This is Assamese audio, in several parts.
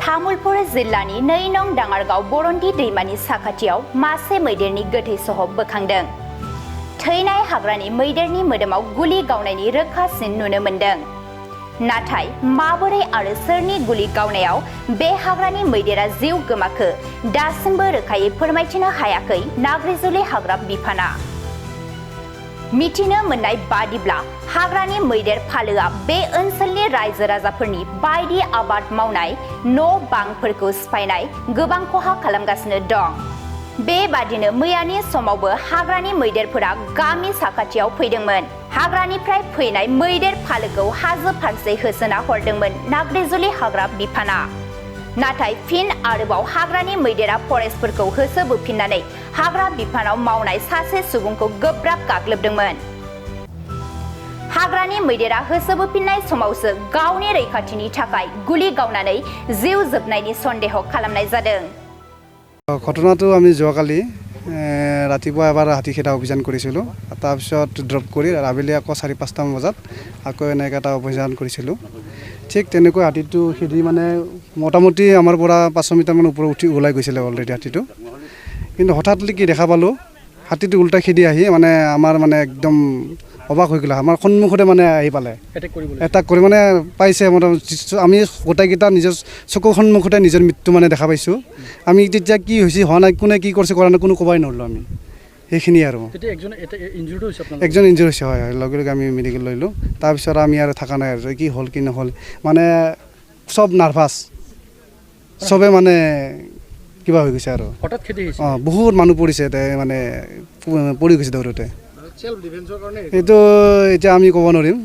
तामुलपुर जिल्लानि 2 नं दाङारगाव बरनदि दैमानि साखाथियाव मासे मैदेरनि गोथै सह बोखांदों। थैनाय हाग्रानि मैदेरनि मोदोमाव गुलि गावनायनि रोखा सिन नुनो मोन्दों। नाथाय माबोरै आरो सोरनि गुलि गावनायाव बे हाग्रानि मैदेरा जिउ गोमाखो दासिमबो रोखायै फोरमायथिनो हायाखै नाग्रिजुलि हाग्रा बिफाना। मिथिनो मोननाय बादिब्ला हाग्रानि मैदेर फालोआ बे ओनसोलनि रायजो राजाफोरनि बायदि आबाद मावनाय न' बांफोरखौ सिफायनाय गोबां खहा खालामगासिनो दं। बेबादिनो मैयानि समावबो हाग्रानि मैदेरफोरा गामि साखाथियाव फैदोंमोन। हाग्रानिफ्राय फैनाय मैदेर फालोखौ हाजो फारसे होसोना हरदोंमोन नाग्रिजुलि हाग्रा बिफाना। नाथाय फिन आरोबाव हाग्रानि मैदेरा फरेस्टफोरखौ होसोबोफिननानै हाग्रा बिफानाव मावनाय सासे सुबुंखौ गोब्राब गाग्लोबदोंमोन। हाग्रानि मैदेरा होसोबोफिननाय समावसो गावनि रैखाथिनि थाखाय गुलि गावनानै जिउ जोबनायनि सन्देह खालामनाय जादों। ঘটনাটো আমি যোৱাকালি ৰাতিপুৱা এবাৰ হাতী খেদা অভিযান কৰিছিলোঁ। তাৰপিছত ড্ৰপ কৰি আবেলি আকৌ 4-5টা বজাত আকৌ এনেকৈ এটা অভিযান কৰিছিলোঁ। ঠিক তেনেকৈ হাতীটো খেদি মানে মোটামুটি আমাৰ পৰা 500 মিটাৰমান ওপৰত ওলাই গৈছিলে অলৰেডি হাতীটো। কিন্তু হঠাৎলি কি দেখা পালোঁ হাতীটো উল্টা খেদি আহি মানে আমাৰ মানে একদম অবাক হৈ গ'ল। আমাৰ সন্মুখতে মানে আহি পালে এটাক কৰি মানে পাইছে। আমি গোটেইকেইটা নিজৰ চকুৰ সন্মুখতে নিজৰ মৃত্যু মানে দেখা পাইছোঁ। আমি তেতিয়া কি হৈছে হোৱা নাই কোনে কি কৰিছে কৰা নাই কোনো ক'বই নোৱাৰিলোঁ আমি। সেইখিনি আৰু একজন ইনজুৰ হৈছে হয় লগে লগে আমি মেডিকেল লৈ ল'লোঁ। তাৰপিছত আমি আৰু থকা নাই আৰু কি হ'ল কি নহ'ল মানে চব নাৰ্ভাছ চবে মানে কিবা হৈ গৈছে আৰু বহুত মানুহ পৰিছে মানে পৰি গৈছে দৌৰোতে। এইটো এতিয়া আমি ক'ব নোৱাৰিম।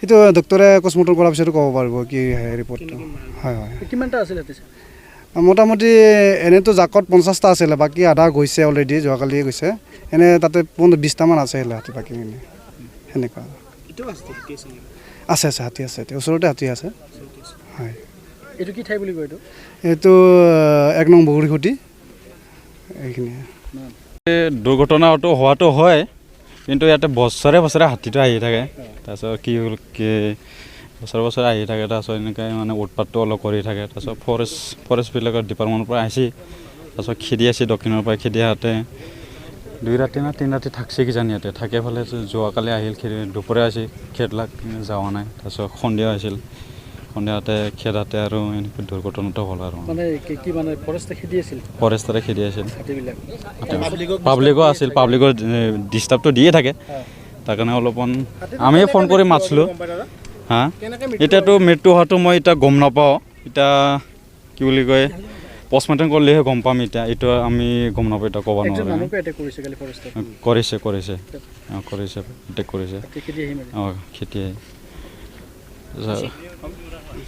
এইটো ডক্টৰে পষ্টমৰ্টম কৰাৰ পিছতো ক'ব পাৰিব কি ৰিপৰ্টটো। হয় হয় মোটামুটি এনেইতো জাকত 50টা আছিলে বাকী আধা গৈছে অলৰেডি যোৱাকালিয়ে গৈছে। এনে তাতে 20টামান আছে হাতী বাকী এনে সেনেকুৱা আছে হাতী আছে ওচৰতে হাতী আছে। হয় এইটো কি ঠাই বুলি কয় এইটো 1 নং বগৰীখুটি এইখিনি। দুৰ্ঘটনাটো হোৱাটো হয় কিন্তু ইয়াতে বছৰে বছৰে হাতীটো আহি থাকে। তাৰপিছত কি হ'ল কি বছৰে বছৰে আহি থাকে তাৰপিছত এনেকৈ মানে উৎপাতটো অলপ কৰি থাকে। তাৰপিছত ফৰেষ্টবিলাকৰ ডিপাৰ্টমেণ্টৰ পৰা আহিছে তাৰপিছত খেদি আছে দক্ষিণৰ পৰা খেদি আহোঁতে 2 ৰাতি না 3 ৰাতি থাকছে কিজানি ইয়াতে থাকে ফালে যোৱাকালি আহিল খেদি দুপৰীয়া আহিছে খেদলাক যোৱা নাই। তাৰপিছত সন্ধিয়া আহিছিল সন্ধিয়াতে খেদাতে আৰু এনেকৈ দুৰ্ঘটনাটো হ'ল আৰু ফৰেষ্টৰে খেদি আছিল। পাব্লিকো আছিল পাব্লিকৰ ডিষ্টাৰ্বটো দিয়ে থাকে তাৰ কাৰণে অলপমান আমি ফোন কৰি মাতিছিলোঁ। হা এতিয়াতো মৃত্যু হোৱাটো মই এতিয়া গম নাপাওঁ। এতিয়া কি বুলি কয় পষ্টমৰ্টম কৰিলেহে গম পাম। এতিয়া এইটো আমি গম নাপাওঁ এতিয়া ক'ব নোৱাৰোঁ। কৰিছে এটেক কৰিছে অঁ খেতি